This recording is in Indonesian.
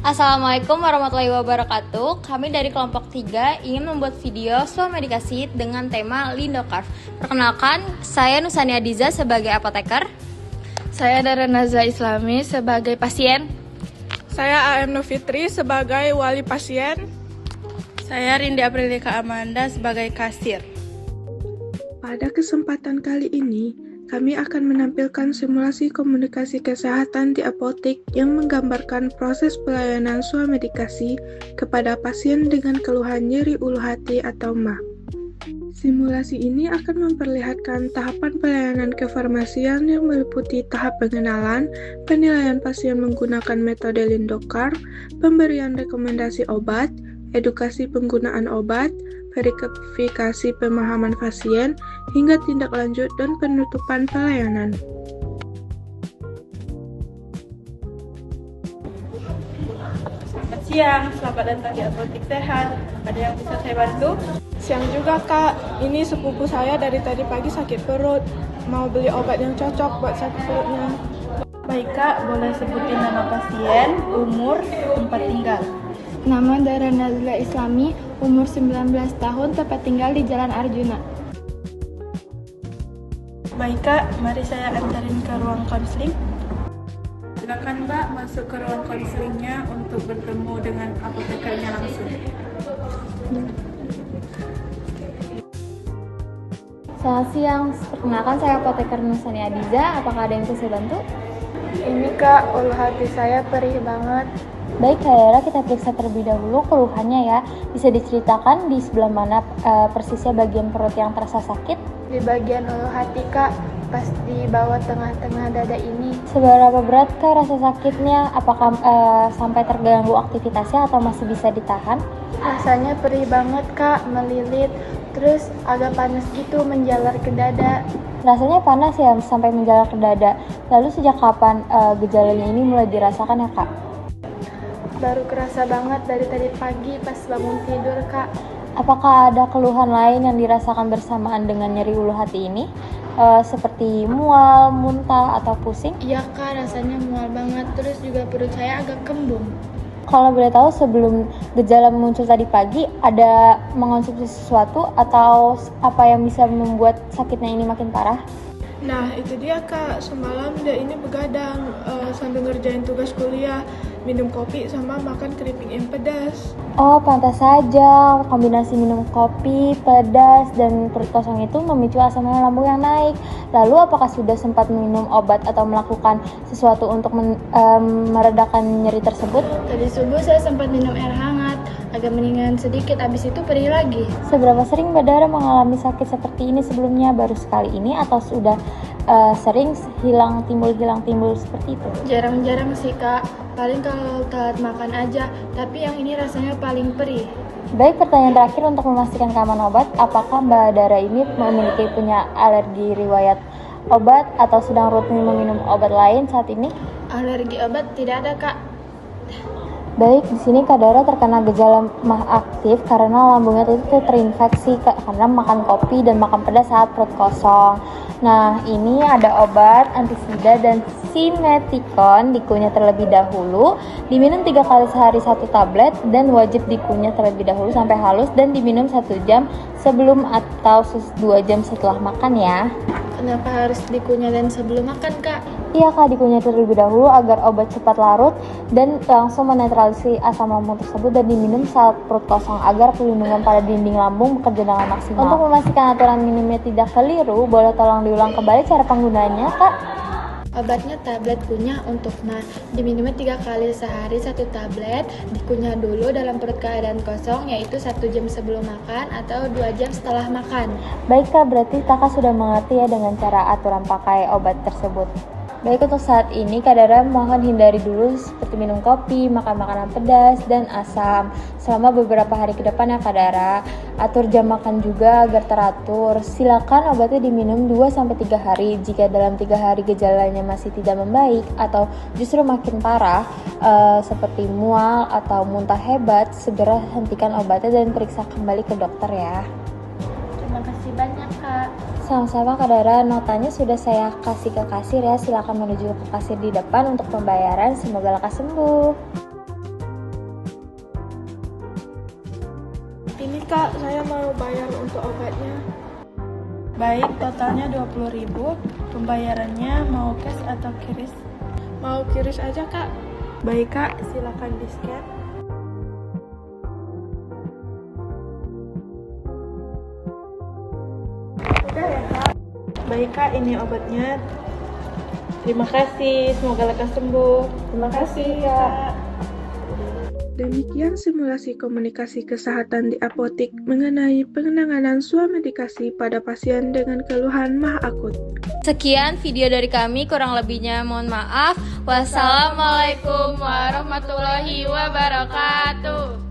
Assalamualaikum warahmatullahi wabarakatuh. Kami dari kelompok 3 ingin membuat video swamedikasi dengan tema Lindocarf. Perkenalkan, saya Nusania Diza sebagai apoteker. Saya Dara Nazla Islami sebagai pasien. Saya AM Novitri sebagai wali pasien. Saya Rindi Aprilika Amanda sebagai kasir. Pada kesempatan kali ini, kami akan menampilkan simulasi komunikasi kesehatan di apotek yang menggambarkan proses pelayanan swamedikasi kepada pasien dengan keluhan nyeri ulu hati atau MAH. Simulasi ini akan memperlihatkan tahapan pelayanan kefarmasian yang meliputi tahap pengenalan, penilaian pasien menggunakan metode Lindocarf, pemberian rekomendasi obat, edukasi penggunaan obat, verifikasi pemahaman pasien, hingga tindak lanjut dan penutupan pelayanan. Selamat siang, selamat datang di Apotek Sehat. Ada yang bisa saya bantu? Siang juga Kak, ini sepupu saya dari tadi pagi sakit perut. Mau beli obat yang cocok buat sakit perutnya. Baik Kak, boleh sebutin nama pasien, umur, tempat tinggal. Nama Dara Nazla Islami, umur 19 tahun, tempat tinggal di Jalan Arjuna. Baik Kak, mari saya antarin ke ruang konseling. Silakan Mbak masuk ke ruang konselingnya untuk bertemu dengan apotekernya langsung. Selamat siang, perkenalkan saya apoteker Nusania Diza. Apakah ada yang bisa saya bantu? Ini Kak, ulu hati saya perih banget. Baik Kak Dara, kita periksa terlebih dahulu keluhannya ya. Bisa diceritakan di sebelah mana persisnya bagian perut yang terasa sakit? Di bagian ulu hati Kak, pas di bawah tengah-tengah dada ini. Seberapa berat Kak rasa sakitnya? Apakah sampai terganggu aktivitasnya atau masih bisa ditahan? Rasanya perih banget Kak, melilit. Terus agak panas gitu menjalar ke dada. Rasanya panas ya sampai menjalar ke dada. Lalu sejak kapan gejalanya ini mulai dirasakan ya Kak? Baru kerasa banget dari tadi pagi pas bangun tidur Kak. Apakah ada keluhan lain yang dirasakan bersamaan dengan nyeri ulu hati ini? Seperti mual, muntah, atau pusing? Iya Kak, rasanya mual banget. Terus juga perut saya agak kembung. Kalau boleh tahu sebelum gejala muncul tadi pagi, ada mengonsumsi sesuatu atau apa yang bisa membuat sakitnya ini makin parah? Nah itu dia Kak, semalam dia ini begadang sambil ngerjain tugas kuliah, minum kopi sama makan keripik yang pedas. Oh, pantas saja. Kombinasi minum kopi, pedas, dan perut kosong itu memicu asam lambung yang naik. Lalu, apakah sudah sempat minum obat atau melakukan sesuatu untuk meredakan nyeri tersebut? Tadi subuh saya sempat minum air hangat, agak mendingan sedikit, abis itu perih lagi. Seberapa sering Mbak Dara mengalami sakit seperti ini sebelumnya? Baru sekali ini atau sudah sering hilang timbul seperti itu? Jarang-jarang sih Kak, paling kalau telat makan aja, tapi yang ini rasanya paling perih. Baik, pertanyaan terakhir untuk memastikan keamanan obat, apakah Mbak Dara ini punya alergi riwayat obat atau sedang rutin meminum obat lain saat ini? Alergi obat tidak ada Kak. Baik, di sini Kak Dara terkena gejala MAH aktif karena lambungnya itu terinfeksi karena makan kopi dan makan pedas saat perut kosong. Nah, ini ada obat antisida dan simeticon dikunyah terlebih dahulu, diminum 3 kali sehari 1 tablet dan wajib dikunyah terlebih dahulu sampai halus dan diminum 1 jam sebelum atau 2 jam setelah makan ya. Kenapa harus dikunyah dan sebelum makan Kak? Iya Kak, dikunyah terlebih dahulu agar obat cepat larut dan langsung menetralisasi asam lambung tersebut dan diminum saat perut kosong agar perlindungan pada dinding lambung bekerja dengan maksimal. Untuk memastikan aturan minumnya tidak keliru, boleh tolong diulang kembali cara penggunaannya Kak? Obatnya tablet kunyah untuk MAH, diminumnya 3 kali sehari 1 tablet, dikunyah dulu dalam perut keadaan kosong, yaitu 1 jam sebelum makan atau 2 jam setelah makan. Baik Kak, berarti Kakak sudah mengerti ya dengan cara aturan pakai obat tersebut. Baik, untuk saat ini Kak Dara mohon hindari dulu seperti minum kopi, makan makanan pedas, dan asam selama beberapa hari ke depan ya Kak Dara. Atur jam makan juga agar teratur. Silakan obatnya diminum 2-3 hari. Jika dalam 3 hari gejalanya masih tidak membaik atau justru makin parah seperti mual atau muntah hebat, segera hentikan obatnya dan periksa kembali ke dokter ya. Terima kasih banyak Kak. Sama-sama Kak Dara, notanya sudah saya kasih ke kasir ya. Silakan menuju ke kasir di depan untuk pembayaran. Semoga lekas sembuh. Kak, saya mau bayar untuk obatnya. Baik, totalnya 20.000. Pembayarannya mau cash atau kiris? Mau kiris aja Kak. Baik Kak, silakan di-scan. Udah ya Kak. Baik Kak, ini obatnya. Terima kasih, semoga lekas sembuh. Terima kasih Kak. Demikian simulasi komunikasi kesehatan di apotik mengenai penanganan swamedikasi pada pasien dengan keluhan MAH akut. Sekian video dari kami, kurang lebihnya mohon maaf. Wassalamualaikum warahmatullahi wabarakatuh.